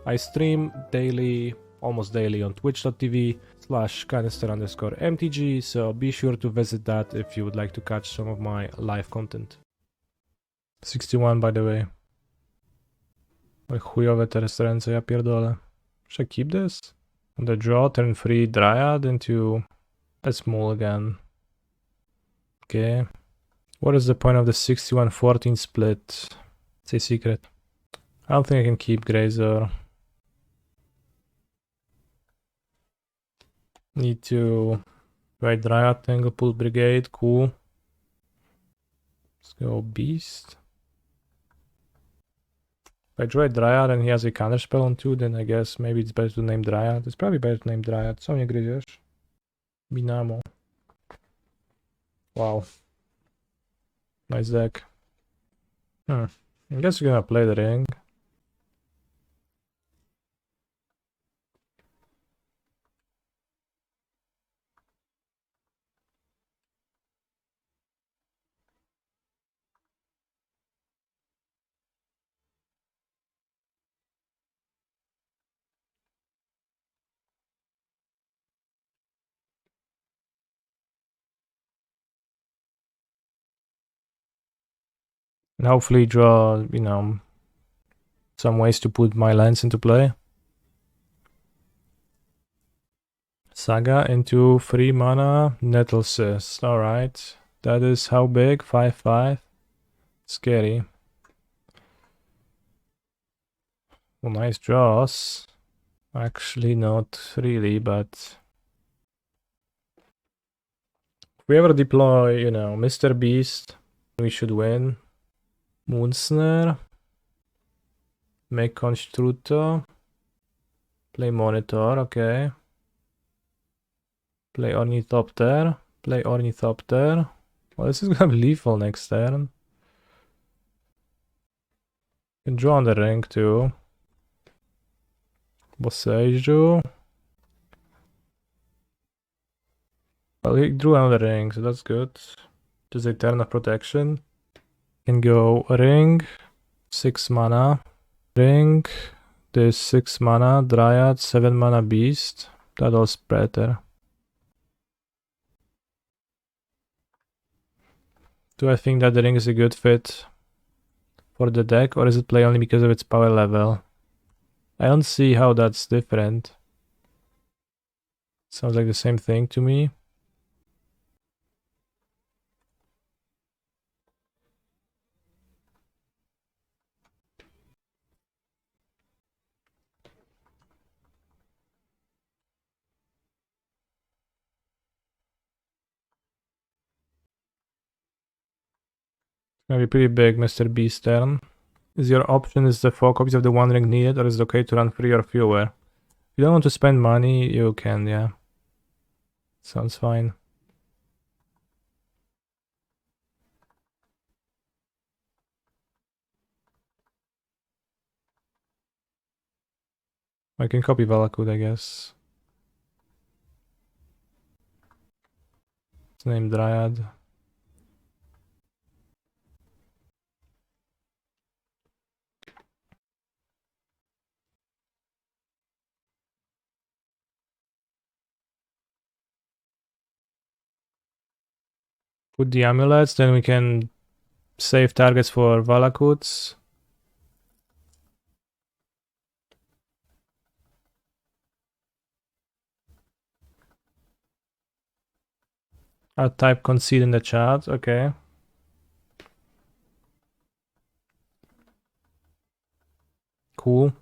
I stream daily, almost daily on twitch.tv/canister_mtg, so be sure to visit that if you would like to catch some of my live content. 61 by the way. Ale chujowe te ręce, ja pierdolę. Should I keep this? On the draw, turn 3 Dryad into a small again. Okay. What is the point of the 61-14 split? It's a secret. I don't think I can keep Grazer. Need to write Dryad, Tangle, pull Brigade, cool. Let's go Beast. If I draw a Dryad and he has a counter spell on 2, then I guess maybe it's better to name Dryad. It's probably better to name Dryad. Co mnie gryziesz? Binamo. Wow. Nice deck. I guess we're gonna play the ring. And hopefully draw, you know, some ways to put my lands into play. Saga into 3 mana, Nettlecyst. Alright. That is how big? 5/5. Scary. Well, nice draws. Actually, not really, but if we ever deploy, you know, Mr. Beast, we should win. Moonsnare. Make Constructo. Play Monitor, okay. Play Ornithopter. Play Ornithopter. Well, this is gonna be lethal next turn. Can draw on the ring too. Boseiju. Well, he drew another ring, so that's good. Just a turn of protection. Can go ring, 6 mana. Ring, this 6 mana, Dryad, 7 mana Beast. That was better. Do I think that the ring is a good fit for the deck, or is it play only because of its power level? I don't see how that's different. Sounds like the same thing to me. Gonna be pretty big, Mr. Beast turn. Is your option is the 4 copies of the One Ring needed, or is it okay to run 3 or fewer? If you don't want to spend money, you can, yeah. Sounds fine. I can copy Valakut, I guess. Let's name Dryad. Put the amulets, then we can save targets for Valakuts. I'll type concede in the chat, okay. Cool.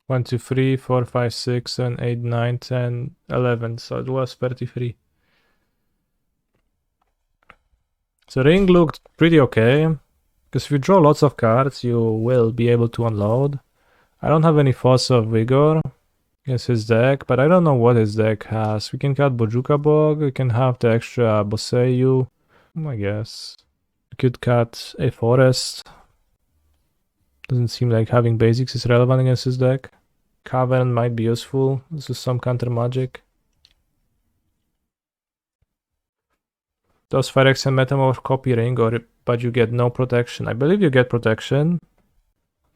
One, two, 3, 4, 5, 6, 7, 8, 9, 10, 11. So it was 33. So ring looked pretty okay. Because if you draw lots of cards, you will be able to unload. I don't have any Force of Vigor against his deck, but I don't know what his deck has. We can cut Bojuka Bog, we can have the extra Boseiju, I guess. We could cut a Forest. Doesn't seem like having basics is relevant against his deck. Cavern might be useful. This is some counter magic. Does Phyrexian Metamorph copy ring, but you get no protection? I believe you get protection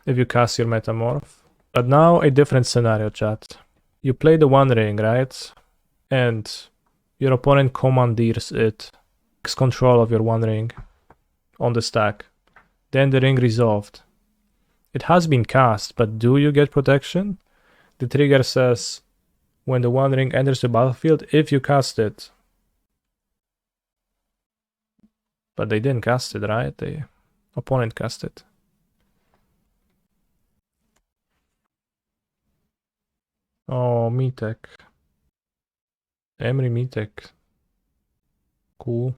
if you cast your Metamorph. But now a different scenario, chat. You play the One Ring, right? And your opponent commandeers it, takes control of your One Ring on the stack. Then the ring resolved. It has been cast, but do you get protection? The trigger says, when the One Ring enters the battlefield, if you cast it. But they didn't cast it, right? The opponent cast it. Oh, Metek. Emery Metek. Cool.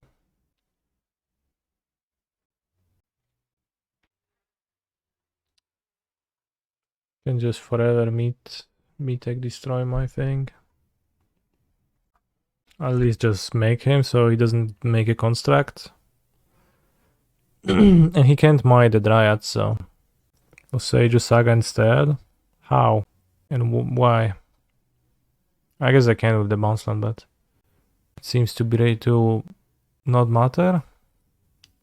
Can just forever Metek destroy my thing. At least just make him so he doesn't make a construct. And he can't mine the Dryad, so Boseiju Saga instead. How? And why? I guess I can with the bounce land, but it seems to be to not matter.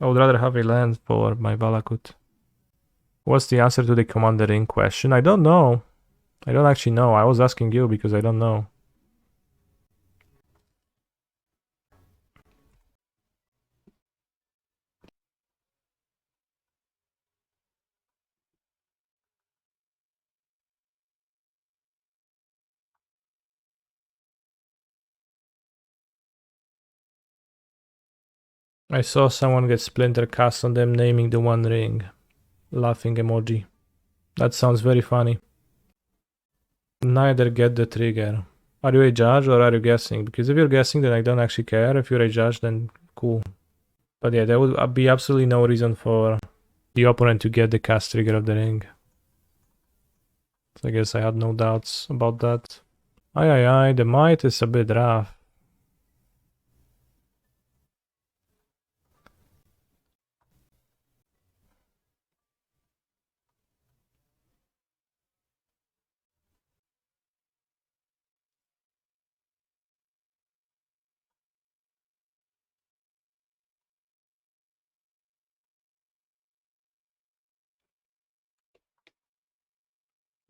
I would rather have a land for my Valakut. What's the answer to the Commander Ring question? I don't know. I don't actually know. I was asking you because I don't know. I saw someone get Splinter cast on them naming the One Ring. Laughing emoji. That sounds very funny. Neither get the trigger. Are you a judge or are you guessing? Because if you're guessing, then I don't actually care. If you're a judge, then cool. But yeah, there would be absolutely no reason for the opponent to get the cast trigger of the ring. So I guess I had no doubts about that. Aye, the might is a bit rough.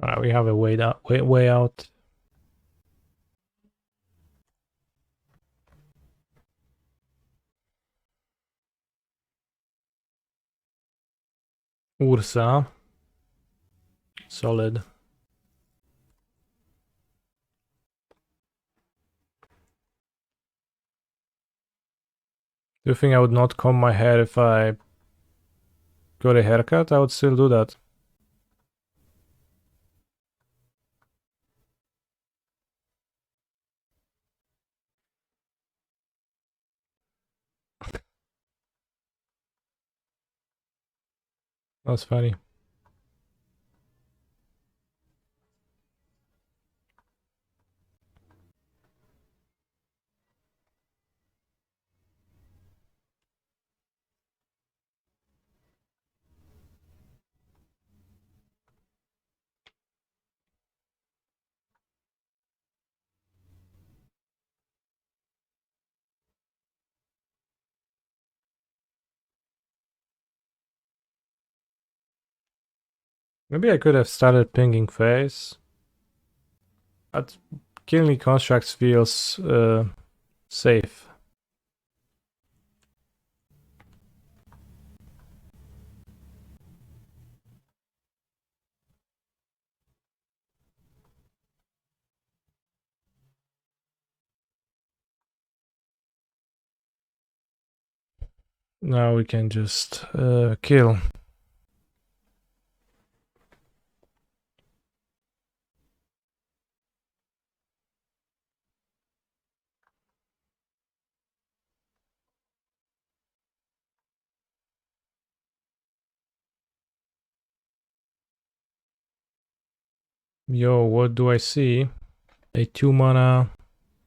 Alright, we have a way out. Urza. Solid. Do you think I would not comb my hair if I got a haircut? I would still do that. That's funny. Maybe I could have started pinging face. But killing constructs feels safe. Now we can just kill. Yo, what do I see? A 2 mana,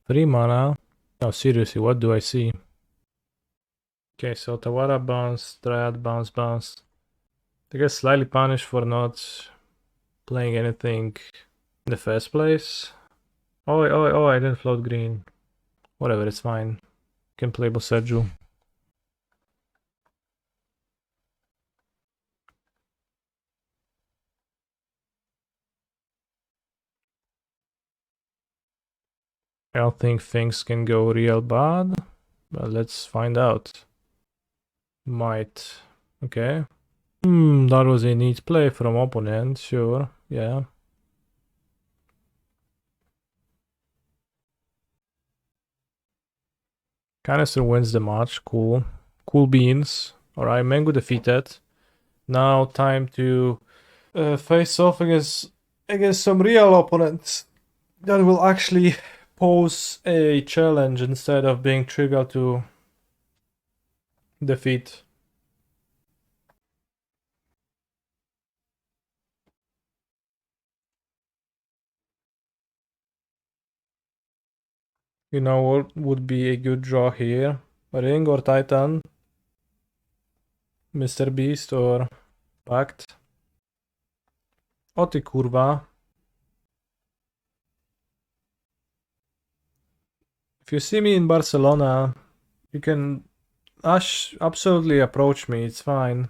3 mana. No, seriously, what do I see? Okay, so Otawara bounce, Dryad bounce. I guess slightly punished for not playing anything in the first place. Oh, I didn't float green. Whatever, it's fine. Can play Boseiju. I don't think things can go real bad, but let's find out. Might. Okay. That was a neat play from opponent, sure, yeah. Canister wins the match, cool. Cool beans. Alright, Mengu defeated. Now time to face off against some real opponents that will actually pose a challenge instead of being trivial to defeat. You know what would be a good draw here? Ring or Titan? Mr. Beast or Pact? O ty kurwa. If you see me in Barcelona, you can absolutely approach me, it's fine.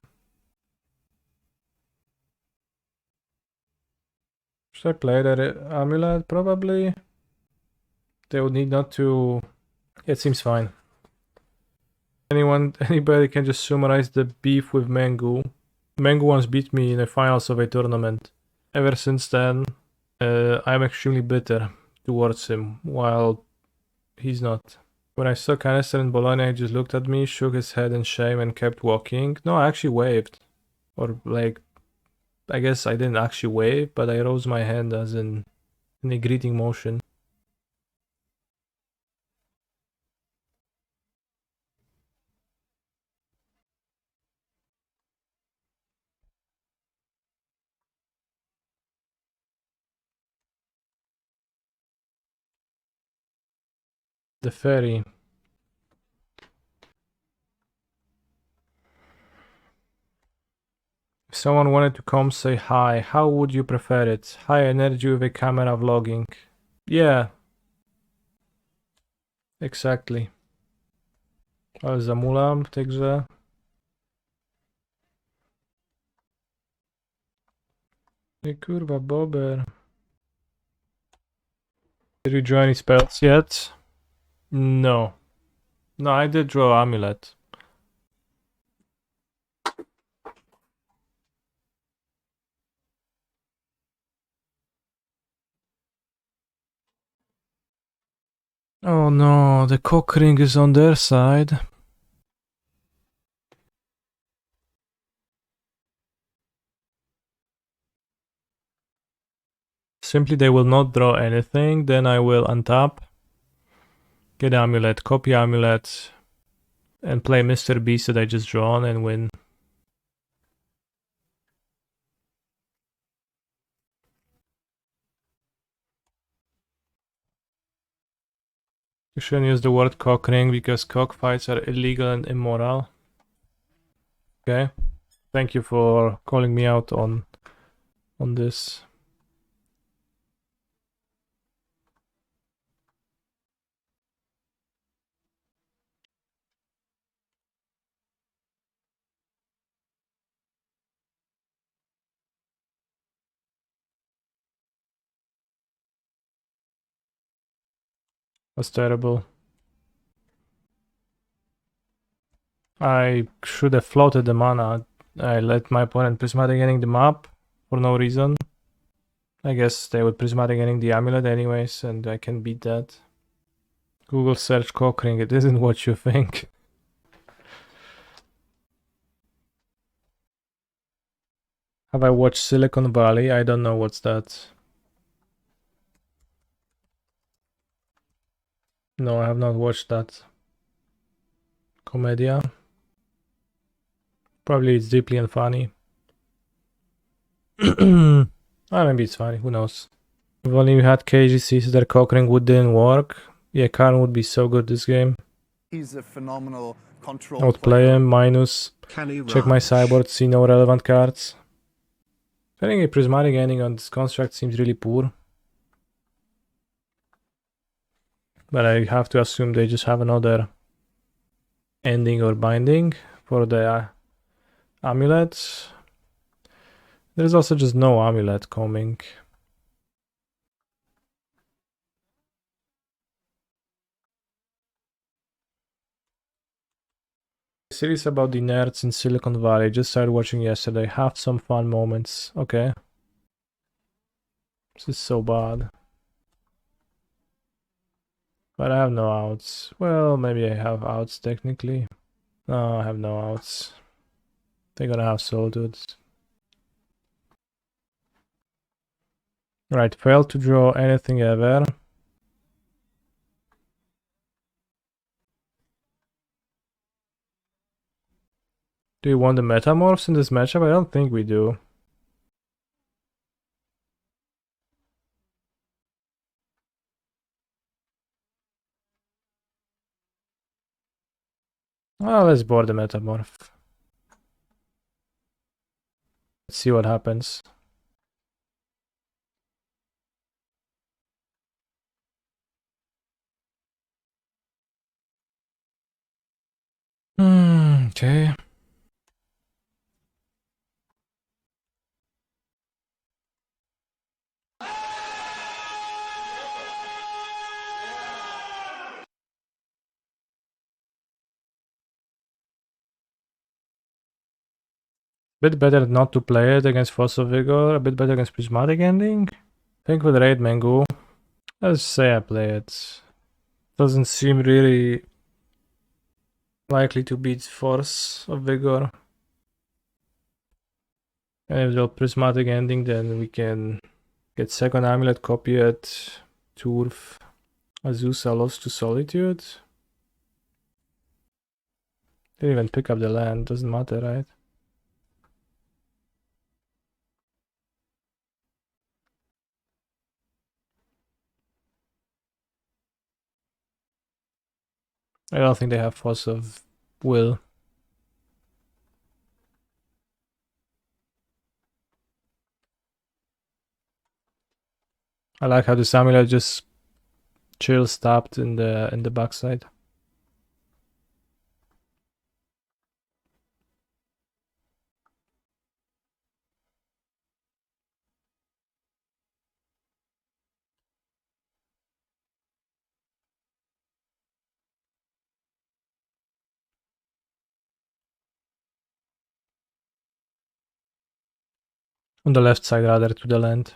Should I play the Amulet? Probably. They would need not to... It seems fine. Anybody can just summarize the beef with Mengu. Mengu once beat me in the finals of a tournament. Ever since then, I'm extremely bitter towards him, while he's not. When I saw Canister in Bologna, he just looked at me, shook his head in shame, and kept walking. No, I actually waved. Or, like, I guess I didn't actually wave, but I rose my hand as in a greeting motion. The ferry. If someone wanted to come say hi, how would you prefer it? High energy with a camera vlogging. Yeah. Exactly. Ale zamulam w tej grze. Ej kurwa, bober. Did you draw any spells yet? No. No, I did draw Amulet. Oh no, the cock ring is on their side. Simply they will not draw anything, then I will untap, get Amulet, copy Amulet, and play Mr. Beast that I just drawn and win. You shouldn't use the word cock ring because cockfights are illegal and immoral. Okay. Thank you for calling me out on this. That's terrible. I should have floated the mana. I let my opponent prismatic ending the map for no reason. I guess they would prismatic ending the amulet anyways, and I can beat that. Google search cock ring, it isn't what you think. Have I watched Silicon Valley? I don't know what's that. No, I have not watched that. Comedia? Probably it's deeply unfunny. Maybe it's funny, who knows. If only we had KGC so their cock ring didn't work. Yeah, Karn would be so good this game. He's a phenomenal control Outplay him, minus. Check my sideboard, see no relevant cards. Getting a prismatic ending on this construct seems really poor. But I have to assume they just have another ending or binding for the amulet. There's also just no amulet coming. series about the nerds in Silicon Valley. Just started watching yesterday. Have some fun moments. Okay. This is so bad. But I have no outs. Well, maybe I have outs technically. No, I have no outs. They're gonna have soul dudes. Right, failed to draw anything ever. Do you want the Metamorphs in this matchup? I don't think we do. Well, let's board the Metamorph. Let's see what happens. Okay. Bit better not to play it against Fossil Vigor, a bit better against Prismatic Ending. I think with Raid Mango, let's say I play it. Doesn't seem really likely to beat Force of Vigor. And if they'll Prismatic Ending, then we can get second Amulet, copy it, Turf, Azusa lost to Solitude. Didn't even pick up the land, doesn't matter, right? I don't think they have Force of Will. I like how the Amulet just chill stopped in the backside. On the left side rather, to the land.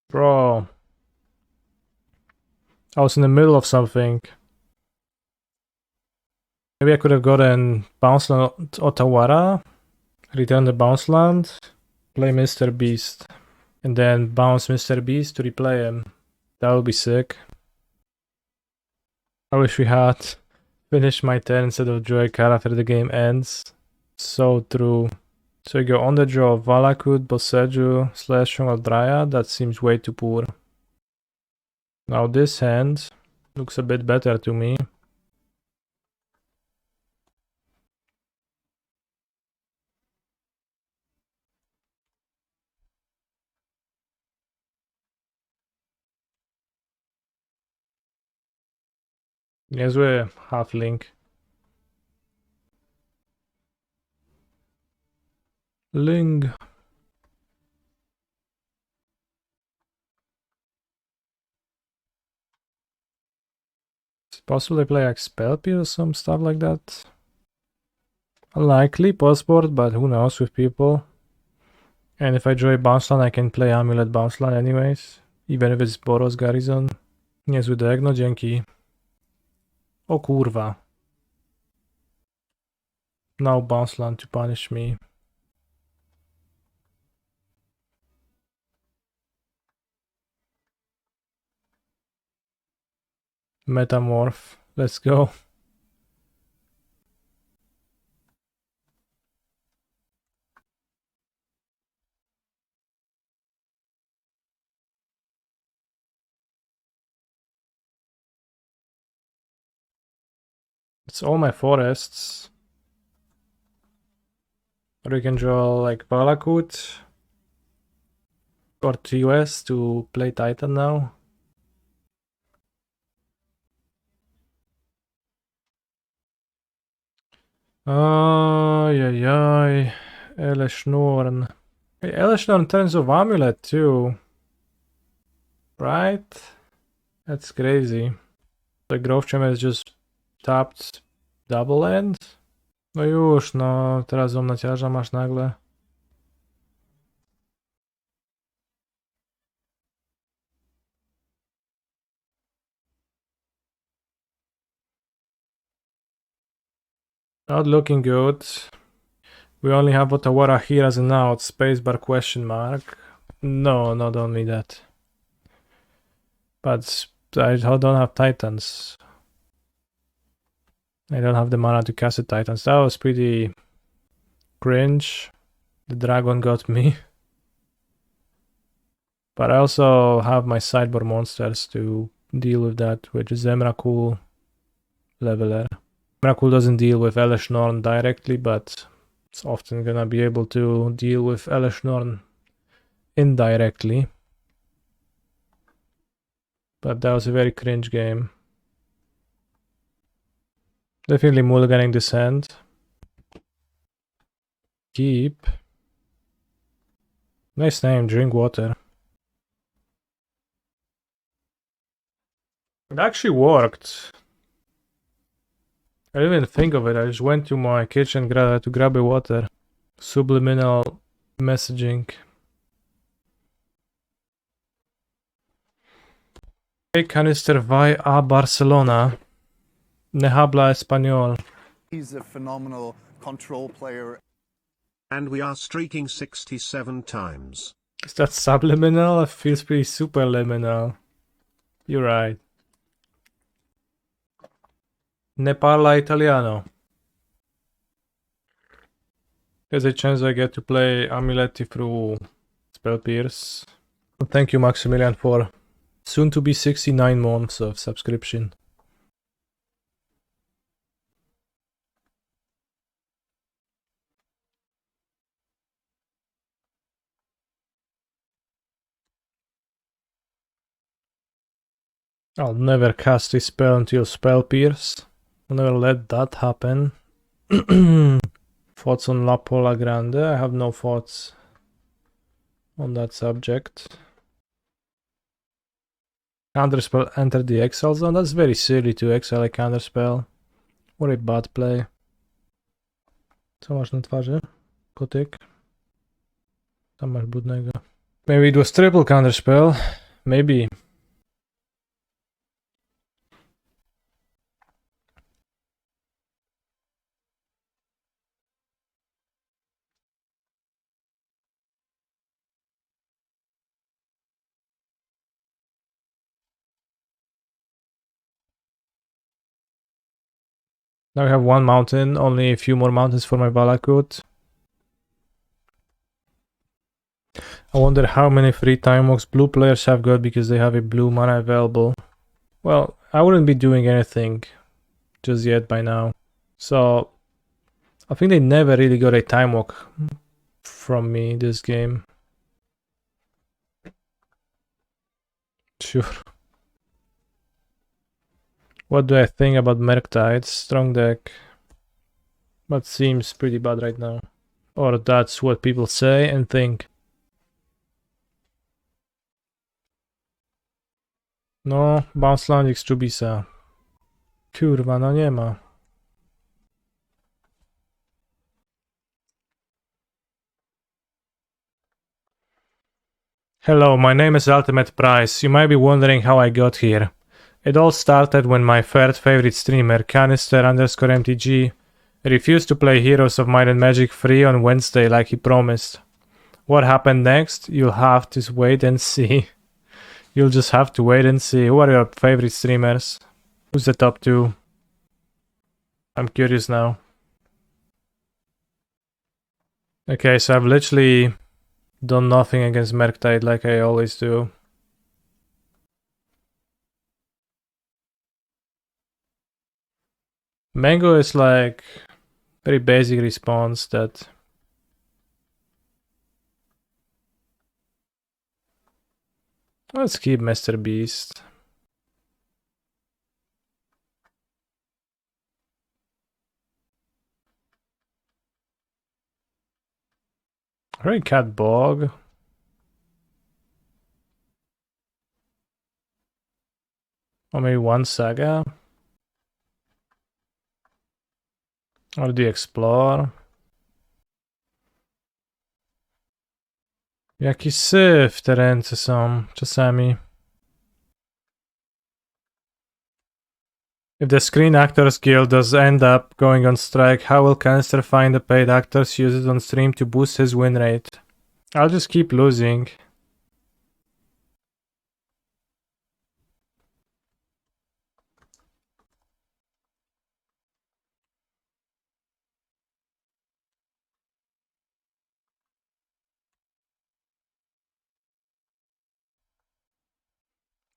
Bro. I was in the middle of something. Maybe I could have gotten Bounce Land Otawara, return the Bounce Land, play Mr. Beast, and then bounce Mr. Beast to replay him. That would be sick. I wish we had finished my turn instead of draw a card after the game ends. So true. So you go on the draw Valakut, Boseiju, Slayers Stronghold, Dryad. That seems way too poor. Now this hand looks a bit better to me. Yes, we're half link. Ling. It's possible they play like Spell Peel or some stuff like that. Unlikely postboard, but who knows with people. And if I draw a bounce land, I can play Amulet bounce land anyways. Even if it's Boros Garrison. Niezły deck, no dzięki. O kurwa. Now bounce land to punish me. Metamorph. Let's go. It's all my forests. Or you can draw like Valakut or TOS to play Titan now. Ay, ay, ay. Eleshnorn. Hey, Eleshnorn turns of Amulet too. Right? That's crazy. The Growth Chamber is just tapped double end? No już, no. Teraz omnaciarza masz nagle. Not looking good. We only have Otawara here as an out. Spacebar question mark. No, not only that. But I don't have Titans. I don't have the mana to cast the Titans. That was pretty cringe. The dragon got me. But I also have my sideboard monsters to deal with that, which is Emrakul Leveler. Emrakul doesn't deal with Eleshnorn directly, but it's often gonna be able to deal with Eleshnorn indirectly. But that was a very cringe game. Definitely mulliganing this hand. Keep. Nice name, drink water. It actually worked. I didn't even think of it, I just went to my kitchen to grab a water. Subliminal messaging. Hey, canister vai a Barcelona. Ne habla español. He's a phenomenal control player. And we are streaking 67 times. Is that subliminal? It feels pretty superliminal. You're right. Ne parla italiano. There's a chance I get to play Amulet through Spell Pierce. Well, thank you, Maximilian, for soon to be 69 months of subscription. I'll never cast a spell until Spell Pierce. I'll never let that happen. Thoughts on La Pola Grande? I have no thoughts on that subject. Counterspell enter the exile zone? That's very silly to exile a counterspell. What a bad play. Co masz na twarzy? Kotyk? Tam masz brudnego. Maybe it was triple counterspell. Maybe. Now I have one mountain, only a few more mountains for my Valakut. I wonder how many free time walks blue players have got because they have a blue mana available. Well, I wouldn't be doing anything just yet by now. So, I think they never really got a time walk from me this game. Sure. What do I think about Merktide? Strong deck. But seems pretty bad right now. Or that's what people say and think. No, Bounce Landing z Chubisa. Kurwa, no nie ma. Hello, my name is Ultimate Price. You might be wondering how I got here. It all started when my third favorite streamer, Canister_MTG, refused to play Heroes of Might and Magic free on Wednesday like he promised. What happened next? You'll have to wait and see. You'll just have to wait and see. Who are your favorite streamers? Who's the top two? I'm curious now. Okay, so I've literally done nothing against Merktide like I always do. Mango is like very basic response that let's keep Master Beast. Cat Bog. Or maybe one Saga. Or the Explore. Jaki syf te ręce są czasami. If the Screen Actors Guild does end up going on strike, how will Canister find the paid actors, use it on stream to boost his win rate? I'll just keep losing.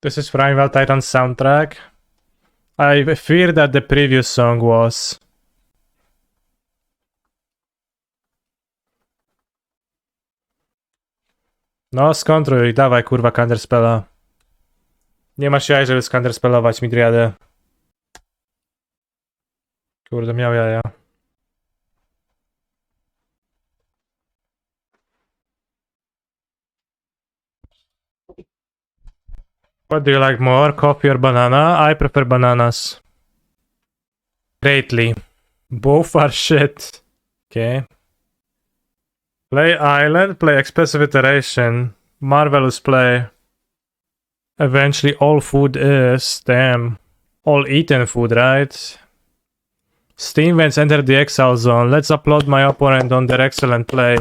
This is Primeval Titan's soundtrack. I fear that the previous song was. No, skontruj, dawaj kurwa counterspella. Nie masz jaj, żeby scounterspellować mi Dryadę. Kurde, miał jaja. What do you like more, coffee or banana? I prefer bananas. Greatly. Both are shit. Okay. Play Island, play Expressive Iteration. Marvelous play. Eventually all food is, damn. All eaten food, right? Steam Vents enter the Exile Zone. Let's applaud my opponent on their excellent play.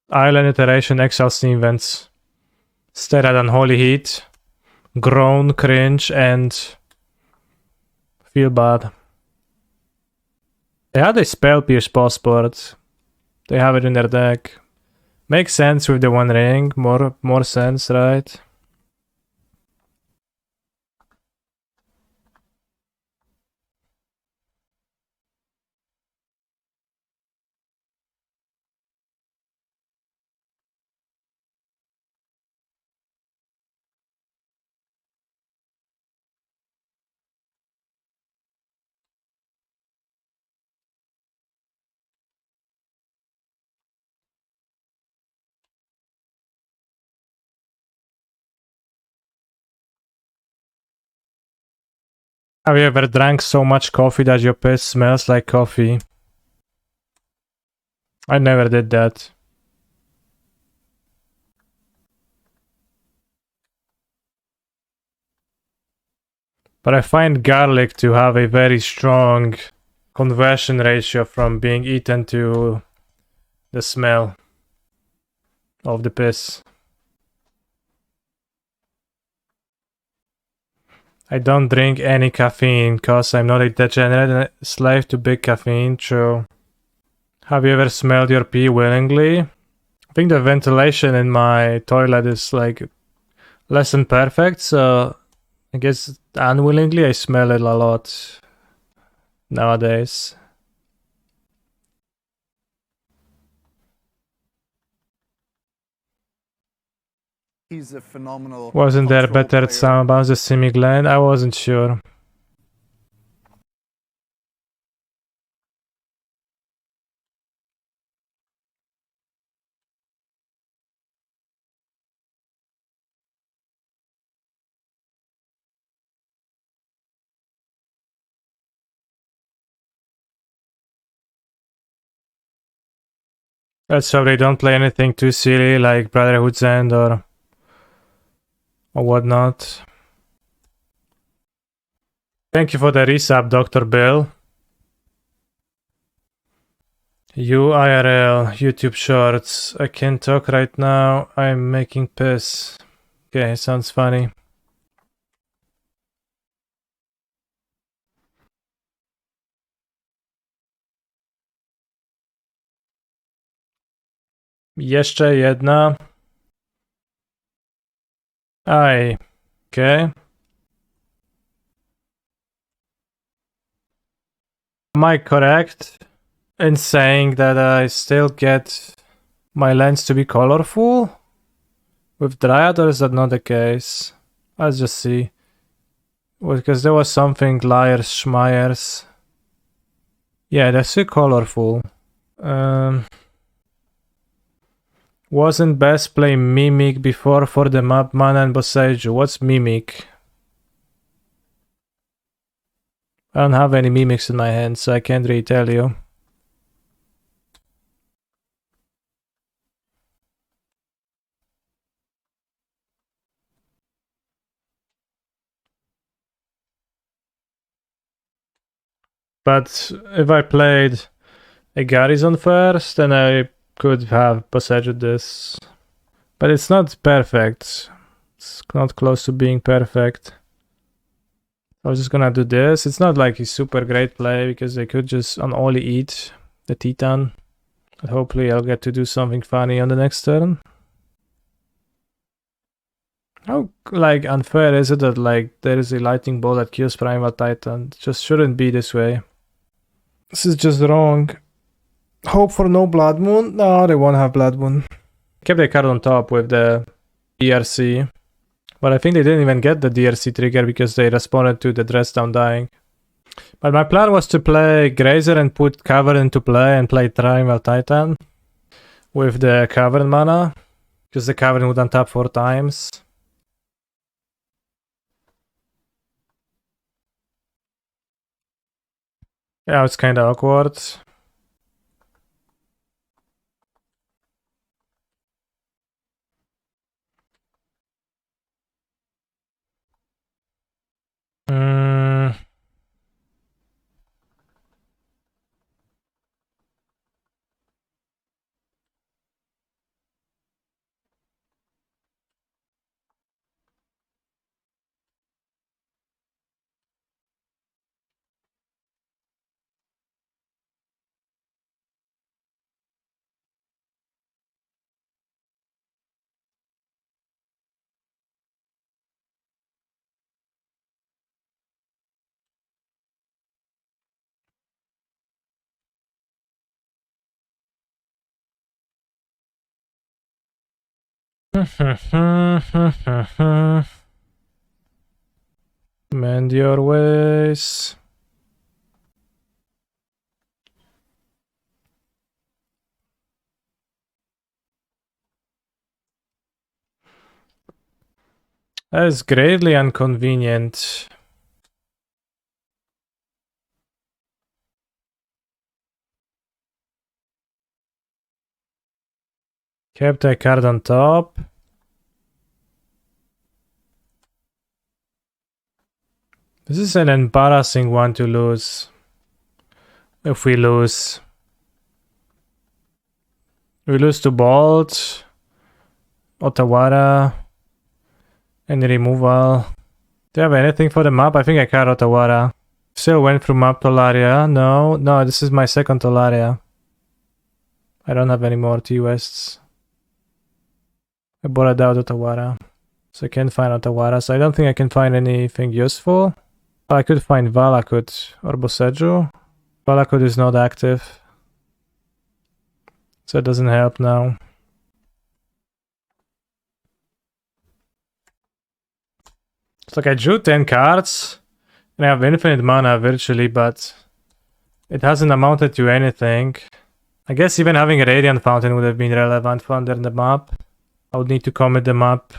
Island Iteration, Exile Steam Vents. Stare at Unholy Heat. Groan, cringe, and feel bad. They had a Spell Pierce passport. They have it in their deck. Makes sense with the One Ring. More sense, right? Have you ever drank so much coffee that your piss smells like coffee? I never did that. But I find garlic to have a very strong conversion ratio from being eaten to the smell of the piss. I don't drink any caffeine cause I'm not a degenerate slave to big caffeine, true. Have you ever smelled your pee willingly? I think the ventilation in my toilet is like less than perfect, so I guess unwillingly I smell it a lot nowadays. He's a phenomenal. Wasn't there control better player. sound about the Simic land? I wasn't sure. Let's hope they don't play anything too silly like Brotherhood's End or whatnot. Thank you for the resub, Dr. Bill. UIRL, YouTube Shorts. I can't talk right now. I'm making piss. Okay, sounds funny. Jeszcze jedna. Aj. Okay. Am I correct in saying that I still get my lands to be colorful with Dryad, or is that not the case? Let's just see. Because there was something Liars Schmeyers. Yeah, that's too colorful. Wasn't best play Mimic before for the map mana and Boseiju. What's Mimic? I don't have any Mimics in my hand, so I can't really tell you. But if I played a Garrison first, then I could have Boseiju this. But it's not perfect. It's not close to being perfect. I was just gonna do this. It's not like a super great play because I could just on only eat the Titan. But hopefully I'll get to do something funny on the next turn. How like unfair is it that like there is a lightning bolt that kills Primeval Titan? It just shouldn't be this way. This is just wrong. Hope for no Blood Moon? No, they won't have Blood Moon. Kept the card on top with the DRC. But I think they didn't even get the DRC trigger because they responded to the Dress Down Dying. But my plan was to play Grazer and put Cavern into play and play Primeval Titan with the Cavern mana. Because the Cavern would untap 4 times. Yeah, it's kinda awkward. Mend your ways. That is greatly inconvenient. Kept a card on top. This is an embarrassing one to lose. If we lose. We lose to Bolt, Otawara, and removal. Do you have anything for the map? I think I got Otawara. Still went through map Tolaria. No, this is my second Tolaria. I don't have any more T-Wests. I bought out Otawara. So I can't find Otawara. So I don't think I can find anything useful. I could find Valakut or Boseiju. Valakut is not active. So it doesn't help now. It's like I drew 10 cards. And I have infinite mana virtually, but it hasn't amounted to anything. I guess even having a Radiant Fountain would have been relevant for under the map. I would need to commit the map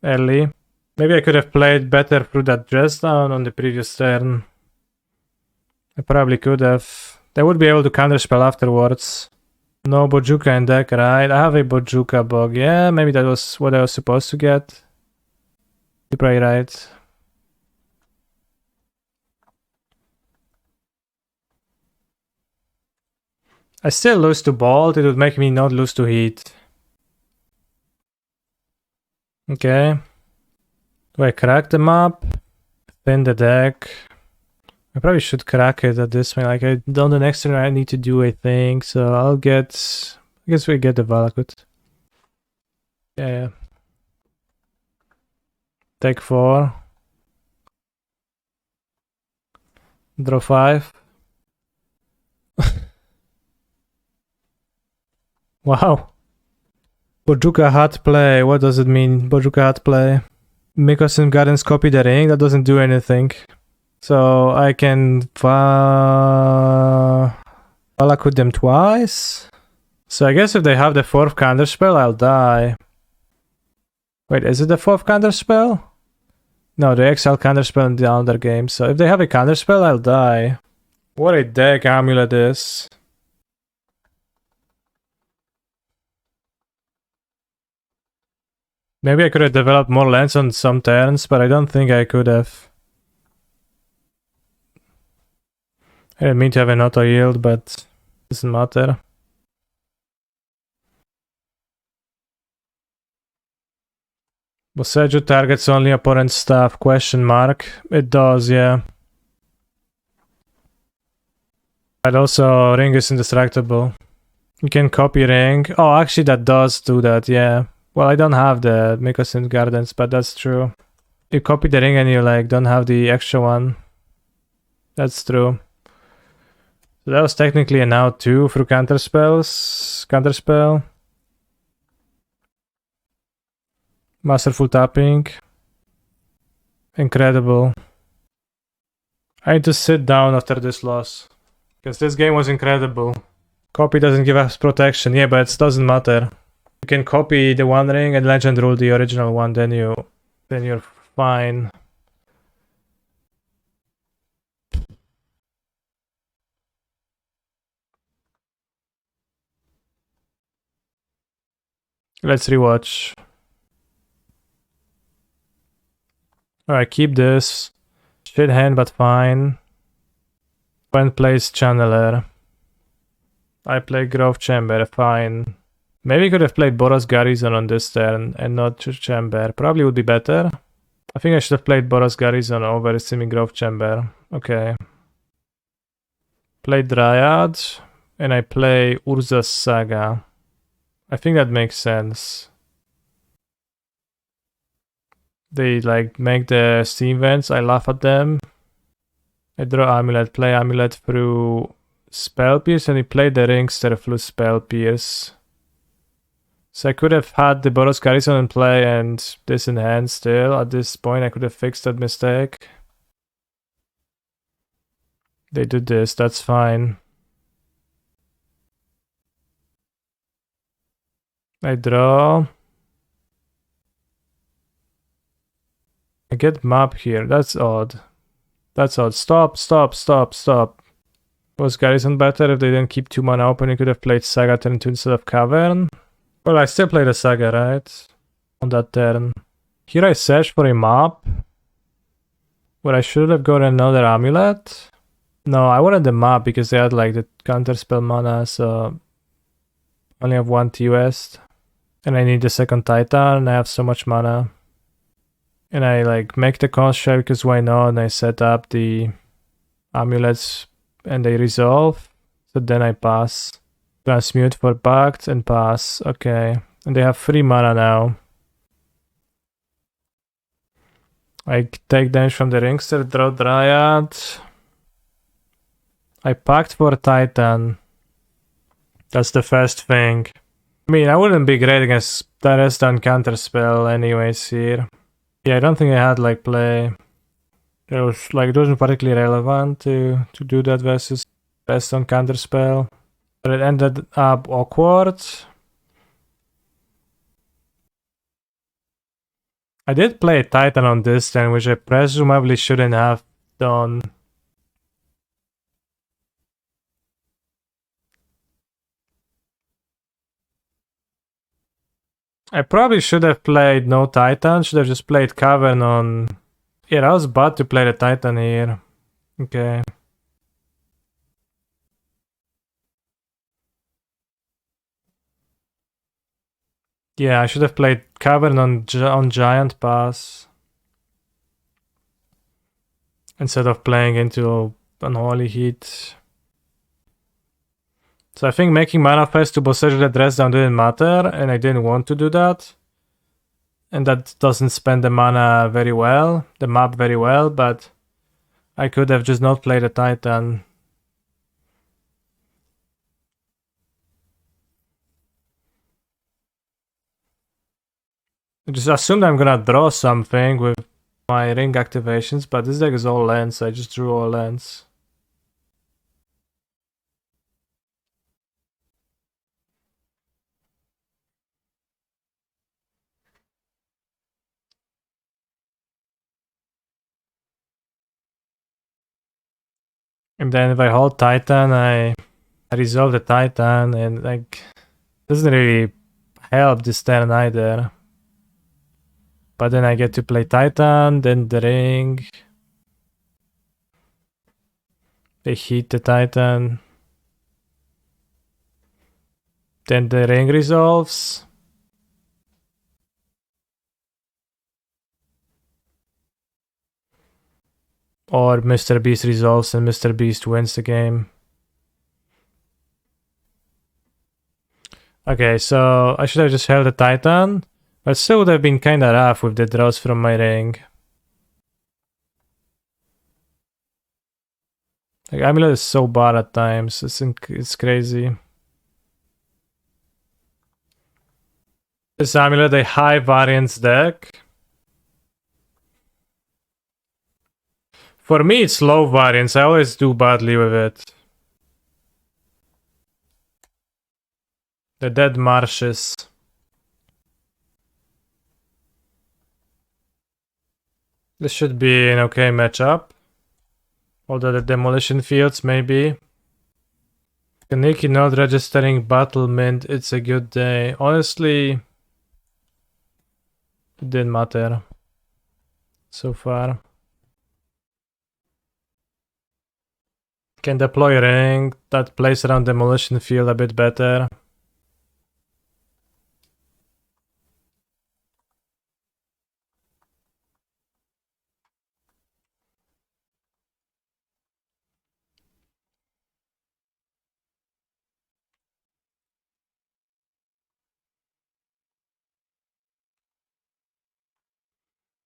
early. Maybe I could have played better through that Dress Down on the previous turn. I probably could have. They would be able to counterspell afterwards. No Bojuka in deck, right? I have a Bojuka Bog. Yeah, maybe that was what I was supposed to get. You're probably right. I still lose to Bolt. It would make me not lose to Heat. Okay. Do I crack the map? Thin the deck. I probably should crack it at this point. Like, on the next turn I need to do a thing. So I'll get... I guess we get the Valakut. Yeah. Take 4. Draw 5. Wow. Bojuka Hut play. What does it mean? Bojuka Hut play. Mycosynth Gardens copy the ring. That doesn't do anything. So I can... Valakut them twice. So I guess if they have the 4th counterspell, I'll die. Wait, is it the 4th counterspell? No, they exile counterspell in the other game. So if they have a counterspell, I'll die. What a deck Amulet is. Maybe I could have developed more lands on some turns, but I don't think I could have. I didn't mean to have an auto yield, but it doesn't matter. Boseiju targets only opponent's stuff, question mark. It does, yeah. But also, Ring is indestructible. You can copy Ring. Oh, actually that does do that, yeah. Well, I don't have the Mycosynth Gardens, but that's true. You copy the Ring and you like don't have the extra one. That's true. So that was technically an out 2 through counterspells. Counterspell. Masterful tapping. Incredible. I need to sit down after this loss. Because this game was incredible. Copy doesn't give us protection. Yeah, but it doesn't matter. You can copy the One Ring and legend rule the original one, then you're fine. Let's rewatch. Alright, keep this. Shit hand, but fine. When plays Channeler. I play Grove Chamber, fine. Maybe could have played Boros Garrison on this turn and not Chamber. Probably would be better. I think I should have played Boros Garrison over Simic Grove Chamber. Okay. Play Dryad. And I play Urza's Saga. I think that makes sense. They like make the steam vents, I laugh at them. I draw Amulet, play Amulet through Spell Pierce, and he played the Rings through Spell Pierce. So I could have had the Boros Garrison in play and this in hand still. At this point I could have fixed that mistake. They did this, that's fine. I draw. I get map here, that's odd. That's odd. Stop. Was Garrison better if they didn't keep 2 mana open? You could have played Saga turn 2 instead of Cavern. Well, I still played a Saga, right? On that turn. Here I search for a map. Where I should have got another Amulet. No, I wanted the map because they had like the counterspell mana, so only have 1 T-West. And I need the 2nd Titan, and I have so much mana. And I like make the construct because why not? And I set up the amulets and they resolve. So then I pass. Transmute for Pact and pass. Okay. And they have 3 mana now. I take damage from the Ringster, draw Dryad. I Pact for Titan. That's the first thing. I mean, I wouldn't be great against the rest on counterspell anyways here. Yeah, I don't think I had like play. It was like it wasn't particularly relevant to do that versus rest on counterspell. But it ended up awkward. I did play Titan on this turn, which I presumably shouldn't have done. I probably should have played no Titan, should have just played Cavern on... Yeah, I was bad to play the Titan here. Okay. Yeah, I should have played Cavern on Giant Pass. Instead of playing into Unholy Heat. So I think making mana fest to Boseiju the dress down didn't matter, and I didn't want to do that. And that doesn't spend the mana very well, the map very well, but I could have just not played a Titan. I just assumed I'm gonna draw something with my ring activations, but this deck is all lands, so I just drew all lands. And then if I hold Titan, I resolve the Titan, and like doesn't really help this turn either. But then I get to play Titan, then the ring. They hit the Titan. Then the ring resolves. Or Mr. Beast resolves and Mr. Beast wins the game. Okay, so I should have just held the Titan. But still would have been kinda rough with the draws from my ring. Like, Amulet is so bad at times. It's crazy. Is Amulet a high variance deck? For me, it's low variance. I always do badly with it. The Dead Marshes. This should be an okay matchup. Although the Demolition Fields, maybe. Kaneki not registering Battlement, it's a good day. Honestly, it didn't matter so far. Can deploy ring that plays around Demolition Field a bit better.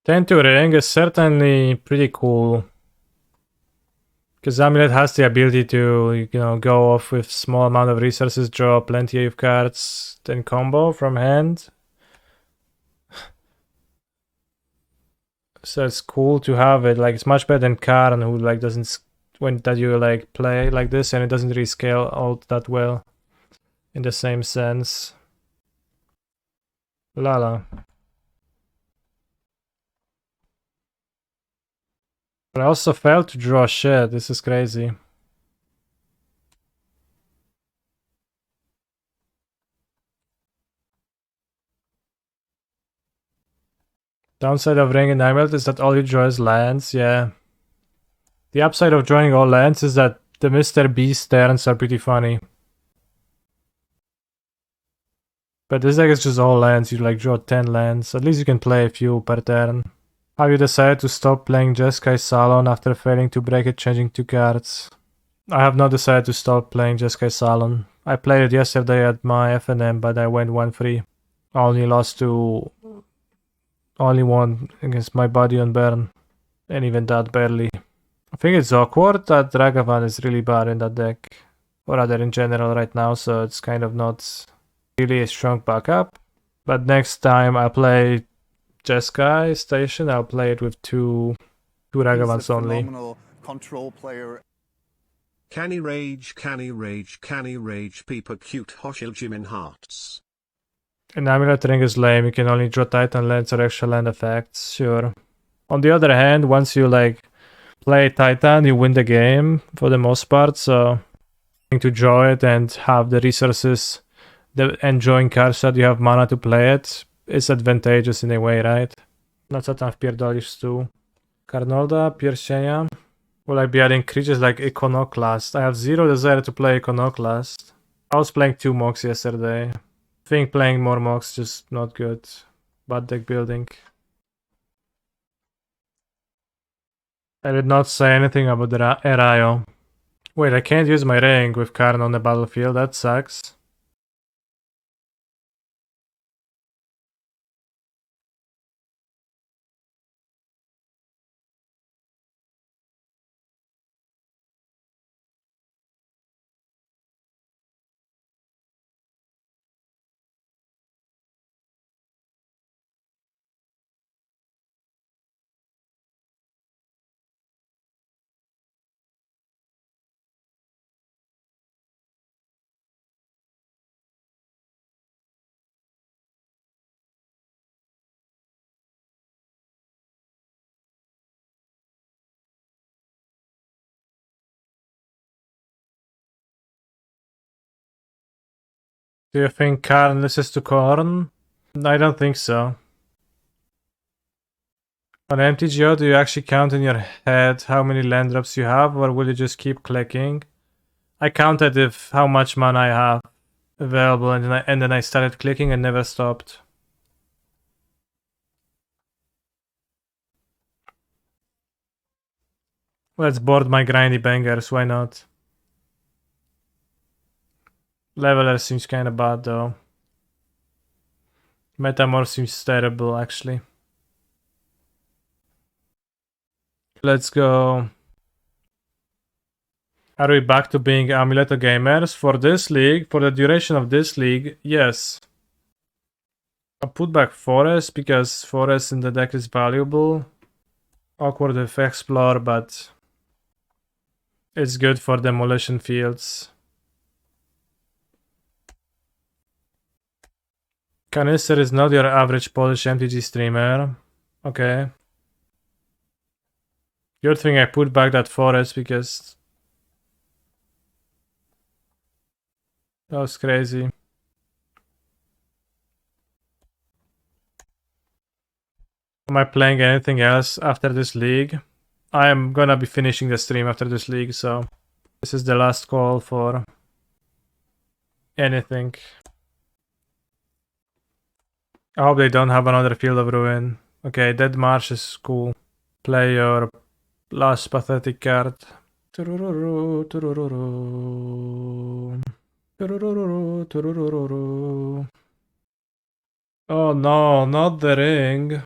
Ten to ring is certainly pretty cool. Because Amulet has the ability to, go off with small amount of resources, draw plenty of cards, then combo from hand. So it's cool to have it. Like, it's much better than Karn, who like doesn't that you like play like this, and it doesn't really scale out that well in the same sense. Lala. But I also failed to draw shit. This is crazy. Downside of Ring and Emerald is that all you draw is lands, yeah. The upside of drawing all lands is that the Mr. Beast turns are pretty funny. But this deck is just all lands, you like draw 10 lands. At least you can play a few per turn. Have you decided to stop playing Jeskai Salon after failing to break it changing 2 cards? I have not decided to stop playing Jeskai Salon. I played it yesterday at my FNM, but I went 1-3. I only won against my buddy on Burn. And even that barely. I think it's awkward that Ragavan is really bad in that deck. Or rather in general right now, so it's kind of not really a strong backup. But next time I play Jeskai Station, I'll play it with two Ragavans only. Phenomenal control player. Canny rage, people cute Hoshil Jimin hearts. And Amulet Ring is lame, you can only draw Titan lands or extra land effects, sure. On the other hand, once you like play Titan, you win the game for the most part, so to draw it and have the resources and drawing cards that you have mana to play it is advantageous in a way, right? Na co tam wpierdolisz tu? Karnolda, Pierścienia? Will I be adding creatures like Iconoclast? I have zero desire to play Iconoclast. I was playing 2 mocks yesterday. I think playing more mocks just not good. Bad deck building. I did not say anything about the Erayo. Wait, I can't use my ring with Karn on the battlefield, that sucks. Do you think Karn listens to Korn? I don't think so. On MTGO, do you actually count in your head how many land drops you have, or will you just keep clicking? I counted how much mana I have available, and then I started clicking and never stopped. Let's board my grindy bangers, why not? Leveler seems kinda bad though. Metamorph seems terrible actually. Let's go. Are we back to being Amulet of Gamers? For this league, for the duration of this league, yes. I'll put back Forest because Forest in the deck is valuable. Awkward with Explore, but it's good for demolition fields. Canister is not your average Polish MTG streamer. Okay. Good thing I put back that Forest because that was crazy. Am I playing anything else after this league? I am gonna be finishing the stream after this league, so this is the last call for anything. I hope they don't have another Field of Ruin. Okay, Dead Marsh is cool. Play your last pathetic card. Turururu, turururu. Turururu, turururu. Oh no, not the ring.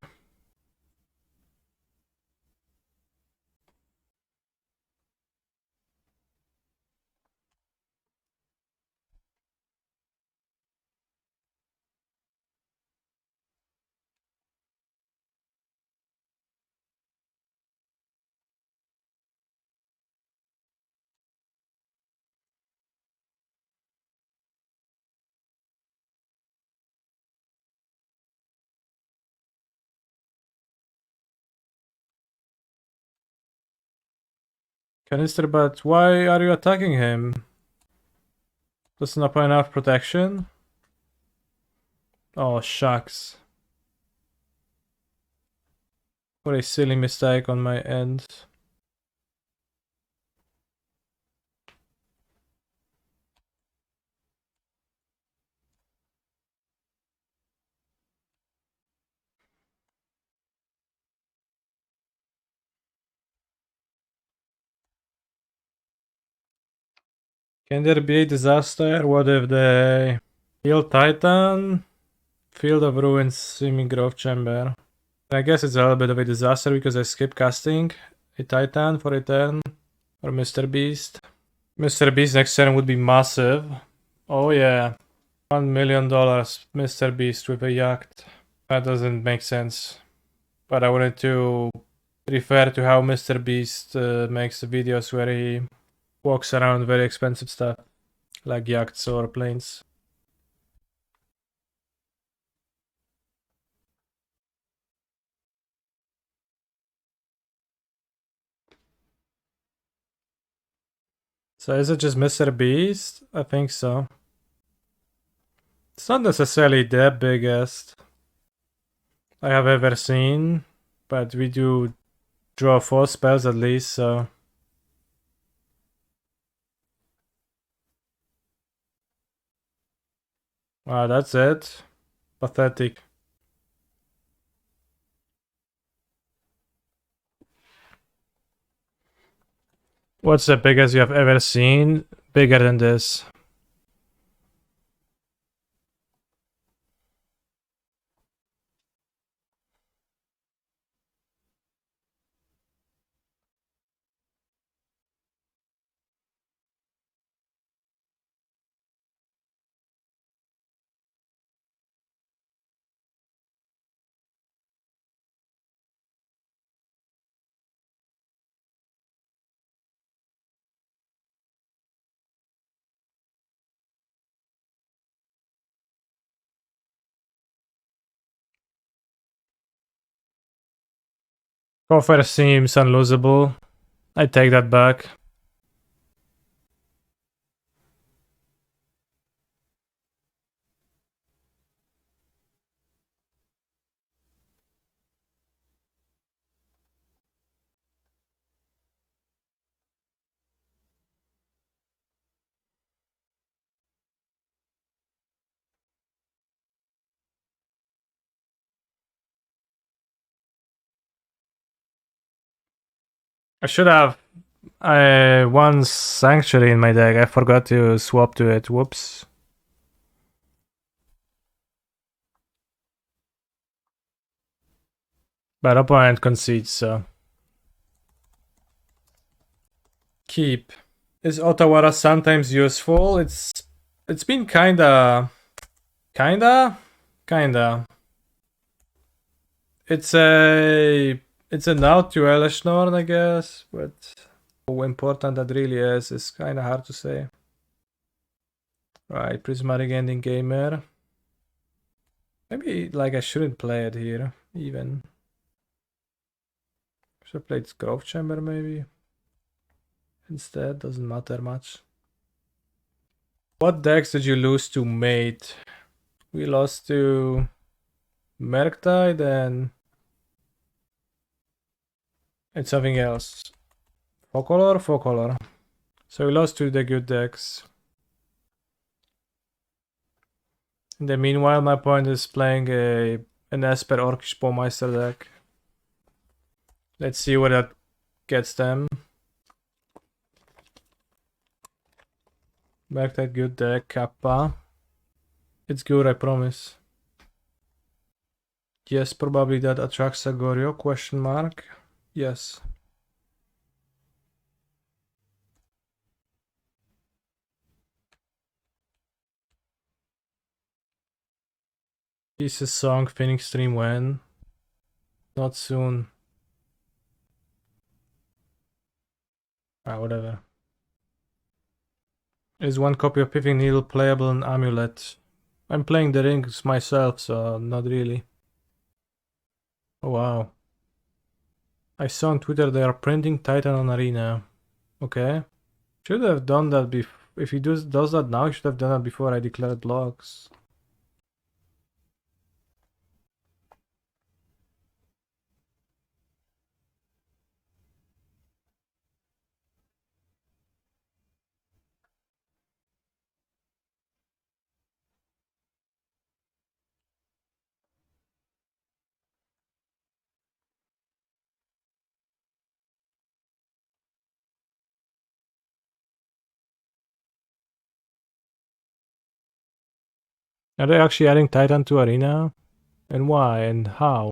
Canister, but why are you attacking him? Does not have enough protection? Oh, shucks. What a silly mistake on my end. Can there be a disaster? What if they heal Titan? Field of Ruins, Simic Growth Chamber. I guess it's a little bit of a disaster because I skip casting a Titan for a turn. Or Mr. Beast. Mr. Beast next turn would be massive. Oh yeah. $1 million Mr. Beast with a yacht. That doesn't make sense. But I wanted to refer to how Mr. Beast makes videos where he walks around very expensive stuff. Like yachts or planes. So is it just Mr. Beast? I think so. It's not necessarily the biggest I have ever seen, but we do draw 4 spells at least, so... Wow, that's it? Pathetic. What's the biggest you have ever seen? Bigger than this. Coffer seems unlosable. I take that back. I should have one Sanctuary in my deck. I forgot to swap to it. Whoops. But opponent concedes, so. Keep. Is Otawara sometimes useful? It's been kinda. It's a nod to Elishnorn, I guess, but how important that really is kinda hard to say. Right, Prismatic Ending Gamer. Maybe like I shouldn't play it here, even. Should have played Grove Chamber maybe. Instead, doesn't matter much. What decks did you lose to Mate? We lost to Merktide and something else. Focolor. So we lost to the good decks. In the meanwhile, my opponent is playing an Esper Orcish Bowmeister deck. Let's see what that gets them. Merktide good deck, Kappa. It's good, I promise. Yes, probably that attracts Agorio, question mark. Yes. This is song Phoenix stream when? Not soon. Whatever. Is one copy of Pithing Needle playable in Amulet? I'm playing the rings myself, so not really. Oh wow. I saw on Twitter they are printing Titan on Arena. Okay. Should have done that before. If he does that now, he should have done that before I declared blocks. Are they actually adding Titan to Arena? And why and how?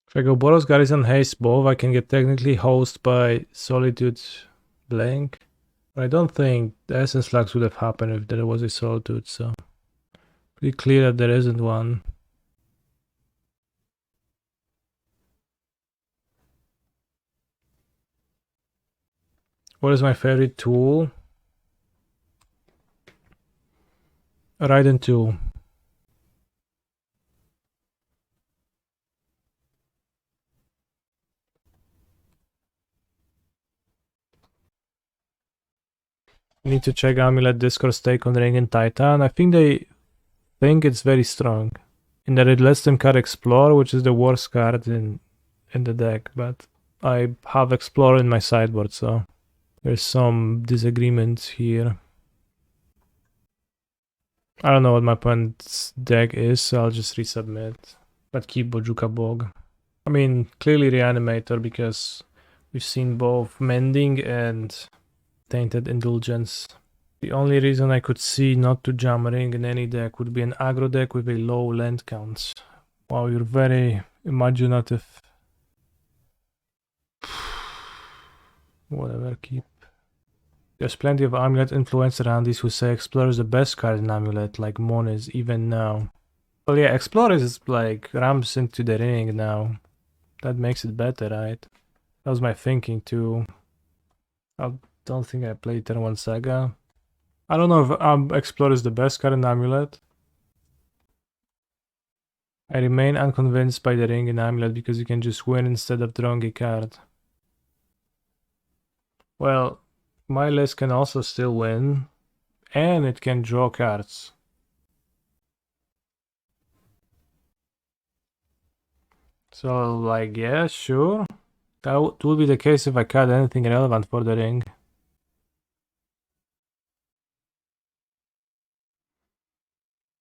If I go Boros Garrison Haste both, I can get technically hosed by Solitude Blank. But I don't think the Essence Flux would have happened if there was a Solitude, so pretty clear that there isn't one. What is my favorite tool? Raiden tool. Need to check Amulet Discord's take on Ring and Titan. I think they think it's very strong. In that it lets them card Explore, which is the worst card in the deck, but I have Explore in my sideboard, so there's some disagreement here. I don't know what my opponent's deck is, so I'll just resubmit. But keep Bojuka Bog. I mean, clearly Reanimator, because we've seen both Mending and Tainted Indulgence. The only reason I could see not to jam Ring in any deck would be an aggro deck with a low land count. Wow, you're very imaginative. Whatever, keep. There's plenty of Amulet influencer handies who say Explorer is the best card in Amulet, like Mon is even now. Well, yeah, Explorer is like ramps into the Ring now. That makes it better, right? That was my thinking too. I don't think I played Turn 1 Saga. I don't know if Explore is the best card in Amulet. I remain unconvinced by the ring in Amulet because you can just win instead of drawing a card. Well, my list can also still win, and it can draw cards. So, like, yeah, sure. That would be the case if I cut anything relevant for the ring.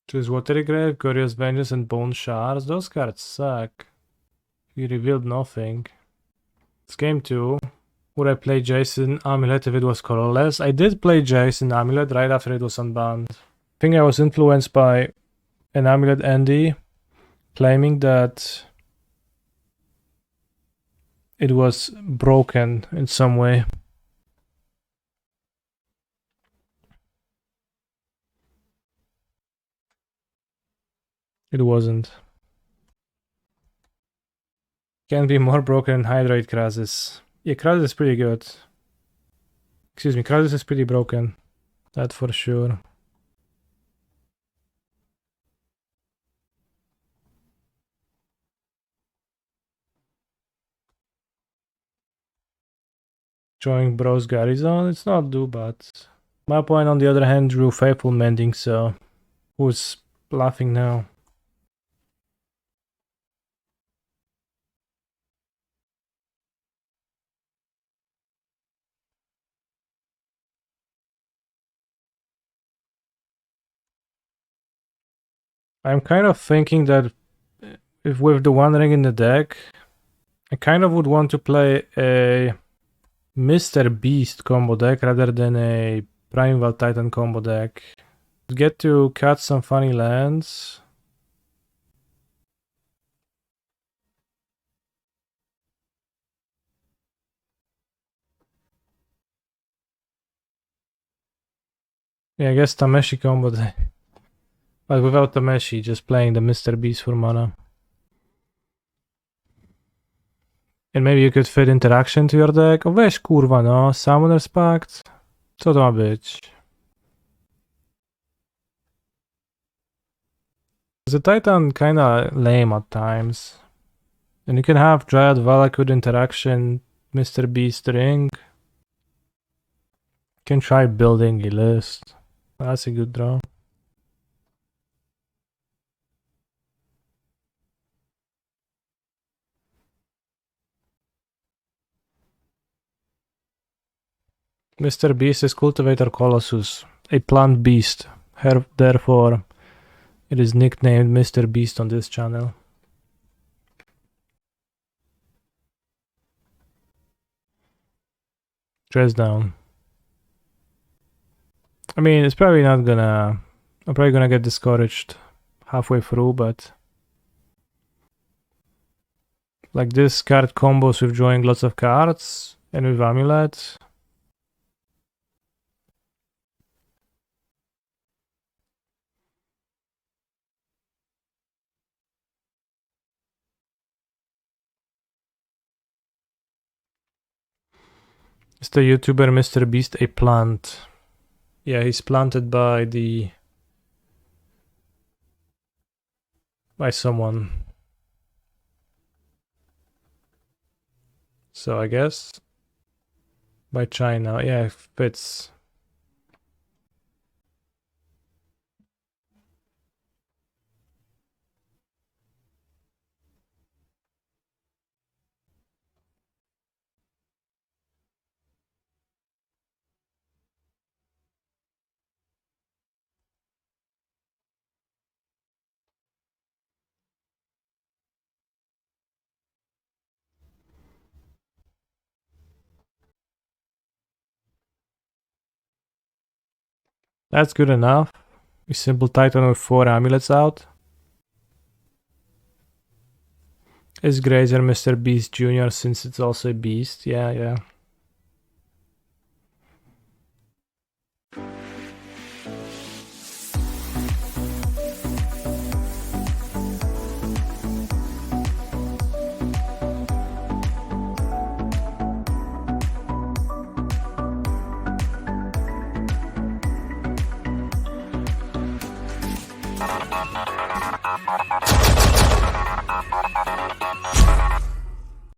Choose Watery Grave, Glorious Vengeance, and Bone Shards. Those cards suck. You revealed nothing. It's game 2. Would I play Jason Amulet if it was colorless? I did play Jason Amulet right after it was unbanned. I think I was influenced by an Amulet Andy claiming that it was broken in some way. It wasn't. Can be more broken than Hydrate Krasis. Yeah, Krasis is pretty good. Excuse me, Krasis is pretty broken. That for sure. Showing Boros Garrison, it's not too bad. My opponent on the other hand drew Faithful Mending, so who's laughing now? I'm kind of thinking that if with the One Ring in the deck, I kind of would want to play a Mr. Beast combo deck rather than a Primeval Titan combo deck. Get to cut some funny lands. Yeah, I guess Tameshi combo deck. But without Tameshi, just playing the Mr. Beast for mana. And maybe you could fit interaction to your deck. O weź kurwa no, Summoner's Pact. Co to ma być? The Titan kinda lame at times. And you can have Dryad, Valakut interaction, Mr. Beast ring. You can try building a list. That's a good draw. Mr. Beast is Cultivator Colossus, a plant beast. Therefore, it is nicknamed Mr. Beast on this channel. Dress down. I mean, it's probably not gonna... I'm probably gonna get discouraged halfway through, but... Like this card combos with drawing lots of cards, and with Amulet. Is the YouTuber Mr. Beast a plant? Yeah, he's planted by the... by someone. So I guess... by China. Yeah, it fits. That's good enough. A simple Titan with 4 amulets out. Is Grazer Mr. Beast Jr. since it's also a beast? Yeah.